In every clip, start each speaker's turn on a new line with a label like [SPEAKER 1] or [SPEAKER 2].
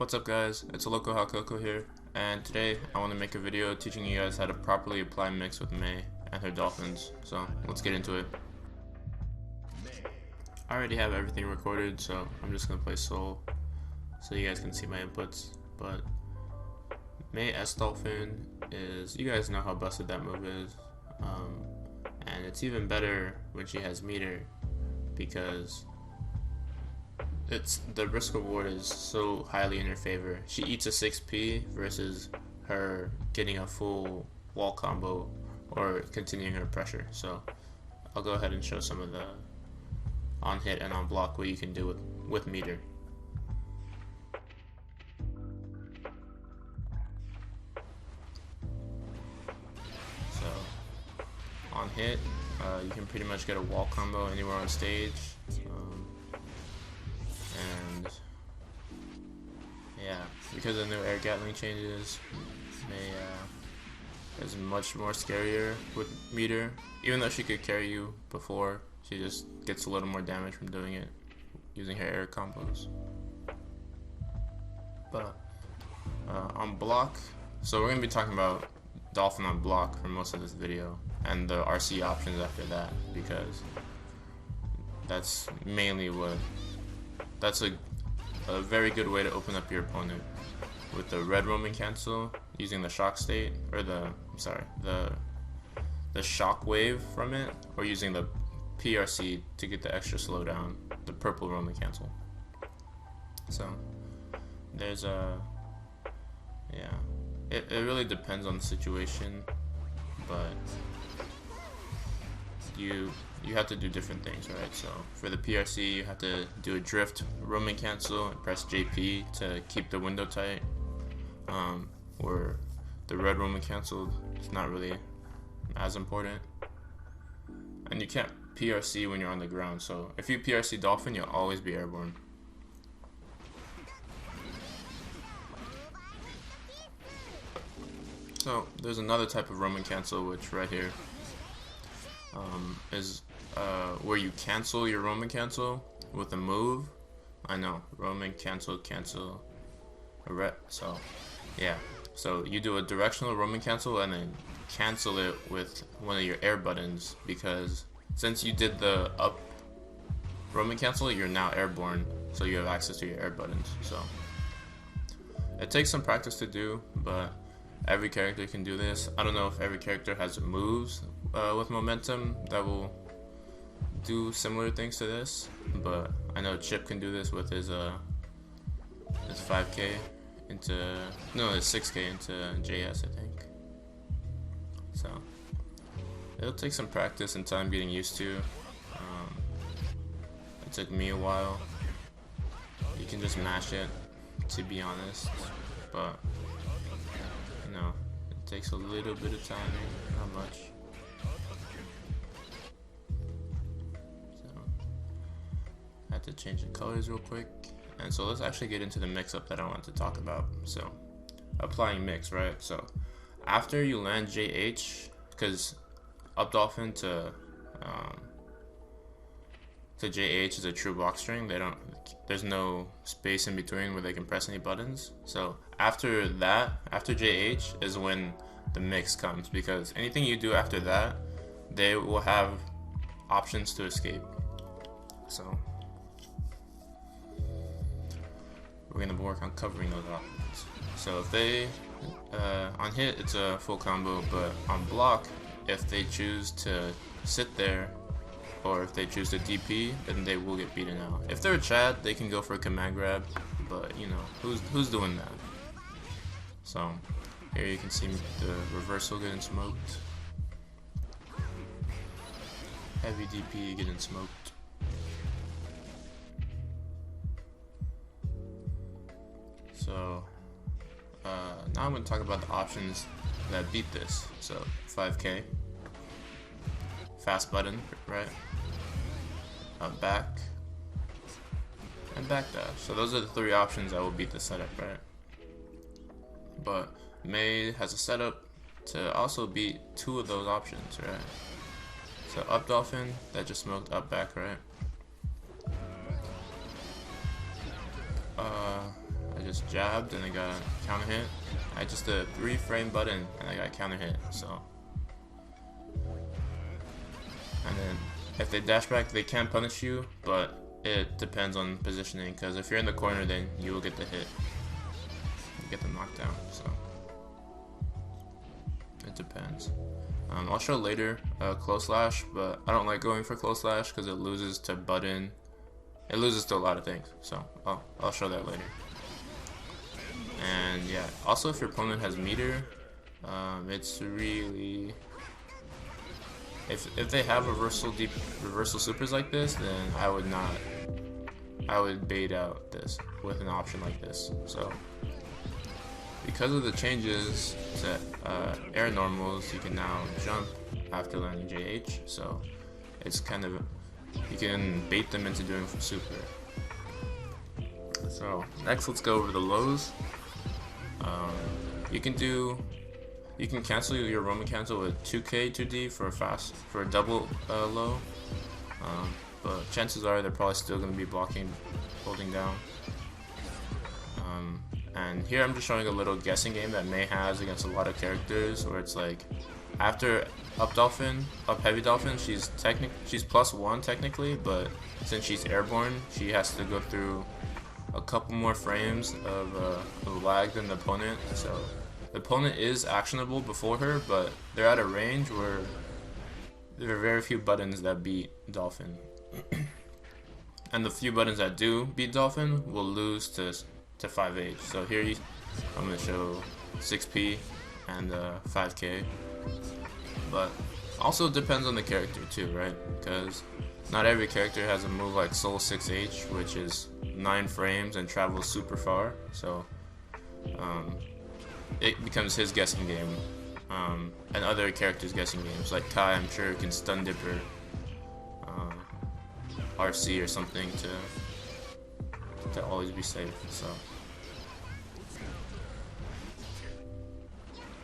[SPEAKER 1] What's up guys, it's Loco Hakoko here, and today I want to make a video teaching you guys how to properly apply mix with Mei and her dolphins, so let's get into it. I already have everything recorded, so I'm just going to play Soul so you guys can see my inputs, but Mei S Dolphin is, you guys know how busted that move is, and it's even better when she has meter because the risk reward is so highly in her favor. She eats a 6p versus her getting a full wall combo or continuing her pressure. So I'll go ahead and show some of the on hit and on block what you can do with meter. So on hit, you can pretty much get a wall combo anywhere on stage. And yeah, because of the new air Gatling changes, Mei is much more scarier with meter. Even though she could carry you before, she just gets a little more damage from doing it using her air combos. But on block, so we're gonna be talking about Dolphin on block for most of this video, and the RC options after that, because that's mainly that's a very good way to open up your opponent with the red roaming cancel using the shock state, or the shock wave from it, or using the PRC to get the extra slowdown, the purple roaming cancel. So there's it really depends on the situation, but you have to do different things, right? So for the PRC, you have to do a drift roaming cancel and press JP to keep the window tight. Or the red roaming cancel is not really as important. And you can't PRC when you're on the ground. So if you PRC Dolphin, you'll always be airborne. So there's another type of roaming cancel, which right here is where you cancel your roaming cancel with a move. I know, roaming cancel, so yeah, so you do a directional roaming cancel and then cancel it with one of your air buttons, because since you did the up roaming cancel, you're now airborne, so you have access to your air buttons. So it takes some practice to do, but every character can do this. I don't know if every character has moves with momentum that will do similar things to this, but I know Chip can do this with his 5k into, no, his 6k into JS, I think. So it'll take some practice and time getting used to. It took me a while. You can just mash it, to be honest, but you know, it takes a little bit of timing, not much. I have to change the colors real quick, and so let's actually get into the mix-up that I want to talk about. So applying mix, right? So after you land JH, because up Dolphin to JH is a true block string. There's no space in between where they can press any buttons. So after that, after JH is when the mix comes, because anything you do after that, they will have options to escape. So we're gonna work on covering those options. So if they on hit, it's a full combo, but on block, if they choose to sit there or if they choose to DP, then they will get beaten out. If they're a Chad, they can go for a command grab, but you know, who's doing that? So here you can see the reversal getting smoked. Heavy DP getting smoked. So now I'm going to talk about the options that beat this. So 5k, fast button, right? Back, and back dash. So those are the three options that will beat the setup, right? But Mei has a setup to also beat two of those options, right? So up Dolphin, that just smoked up back, right? just jabbed and I got counter hit. I just did a 3-frame button and I got counter hit. So, and then if they dash back, they can punish you, but it depends on positioning. Because if you're in the corner, then you will get the hit, you get the knockdown. So it depends. I'll show later close slash, but I don't like going for close slash because it loses to button. It loses to a lot of things, so I'll show that later. And yeah, also if your opponent has meter, it's really, if they have reversal supers like this, then I would bait out this with an option like this. So because of the changes to air normals, you can now jump after landing JH, so it's kind of, you can bait them into doing super. So next, let's go over the lows. You can cancel your Roman cancel with 2K 2D for a double low, but chances are they're probably still going to be holding down. And here I'm just showing a little guessing game that Mei has against a lot of characters, where it's like after up heavy dolphin, she's +1 technically, but since she's airborne, she has to go through a couple more frames of lag than the opponent. So the opponent is actionable before her, but they're at a range where there are very few buttons that beat dolphin. And the few buttons that do beat dolphin will lose to 5H. So here I'm going to show 6P and 5K, but also it depends on the character too, right? Because not every character has a move like Soul 6H, which is 9 frames and travels super far. So it becomes his guessing game, and other characters' guessing games. Like Kai, I'm sure can stun dipper RC or something to always be safe. So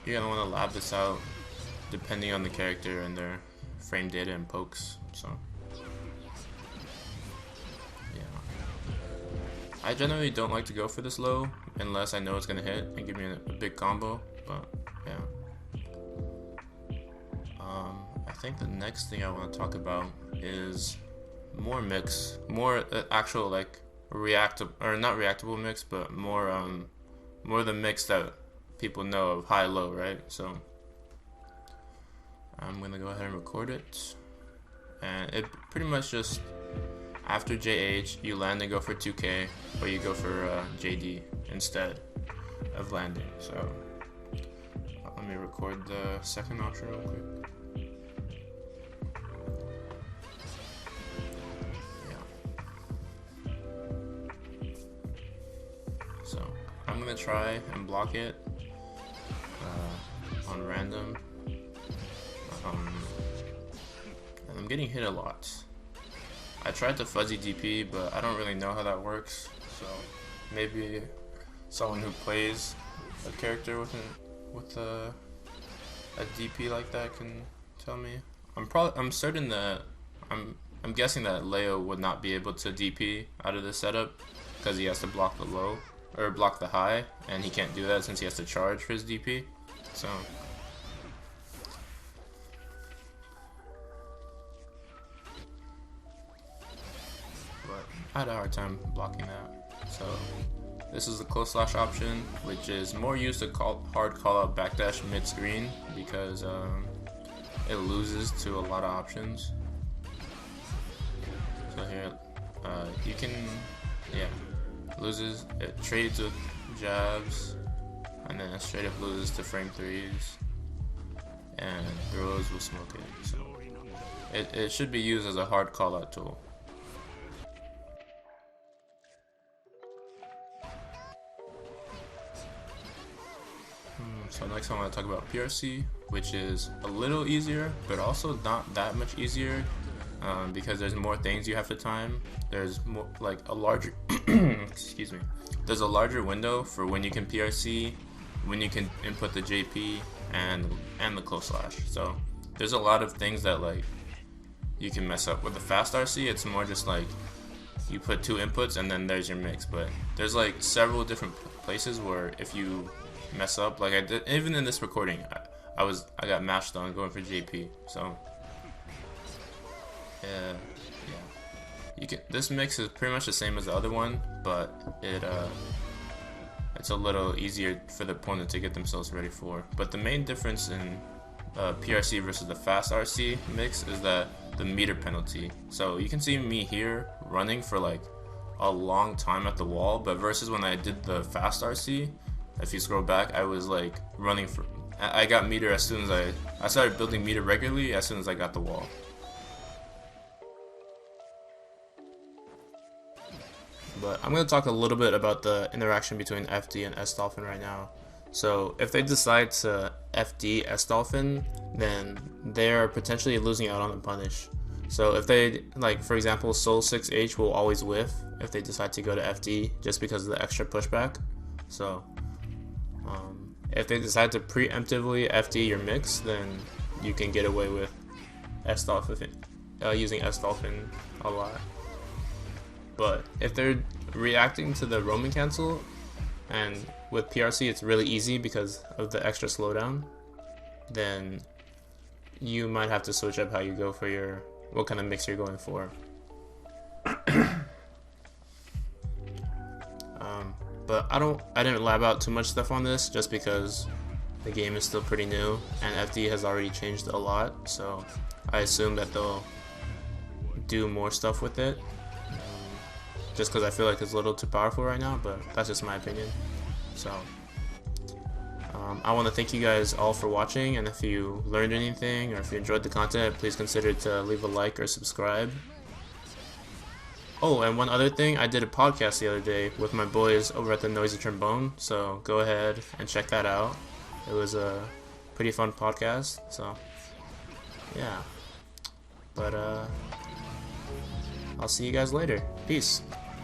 [SPEAKER 1] you're gonna want to lab this out depending on the character and their frame data and pokes. So yeah, I generally don't like to go for this low unless I know it's gonna hit and give me a big combo. But yeah, I think the next thing I want to talk about is more actual like reactable, or not reactable mix, but more the mix that people know of, high low, right? So I'm gonna go ahead and record it, and it pretty much just after JH you land and go for 2K, or you go for JD instead of landing. So let me record the second option real quick. So I'm gonna try and block it on random, and I'm getting hit a lot. I tried the fuzzy DP, but I don't really know how that works. So maybe someone who plays a character with a DP like that can tell me. I'm certain that I'm guessing that Leo would not be able to DP out of this setup because he has to block the low, or block the high, and he can't do that since he has to charge for his DP. So but I had a hard time blocking that. So this is the close slash option, which is more used to hard call out backdash mid screen because it loses to a lot of options. So here you can, loses, it trades with jabs, and then it straight up loses to frame 3s, and throws will smoke it. So it should be used as a hard call out tool. So next I want to talk about PRC, which is a little easier, but also not that much easier, because there's more things you have to time. There's more, like a larger excuse me. There's a larger window for when you can PRC, when you can input the JP, and the close slash. So there's a lot of things that like you can mess up. With the fast RC, it's more just like you put 2 inputs and then there's your mix. But there's like several different places where if you mess up, like I did, even in this recording, I got mashed on going for JP. So yeah, this mix is pretty much the same as the other one, but it's a little easier for the opponent to get themselves ready for. But the main difference in PRC versus the fast RC mix is that the meter penalty. So you can see me here running for like a long time at the wall, but versus when I did the fast RC, if you scroll back, I was like running for, I got meter as soon as I started building meter regularly as soon as I got the wall. But I'm going to talk a little bit about the interaction between FD and S-Dolphin right now. So if they decide to FD S-Dolphin, then they are potentially losing out on the punish. So if they, like for example, Soul 6H will always whiff if they decide to go to FD just because of the extra pushback. So if they decide to preemptively FD your mix, then you can get away with S-Dolphin, using S-Dolphin a lot. But if they're reacting to the roaming cancel, and with PRC it's really easy because of the extra slowdown, then you might have to switch up how you go for your, what kind of mix you're going for. But I didn't lab out too much stuff on this just because the game is still pretty new and FD has already changed a lot, so I assume that they'll do more stuff with it. Just because I feel like it's a little too powerful right now, but that's just my opinion. So I want to thank you guys all for watching, and if you learned anything or if you enjoyed the content, please consider to leave a like or subscribe. Oh, and one other thing, I did a podcast the other day with my boys over at the Noisy Trombone, so go ahead and check that out. It was a pretty fun podcast, so yeah. But I'll see you guys later. Peace.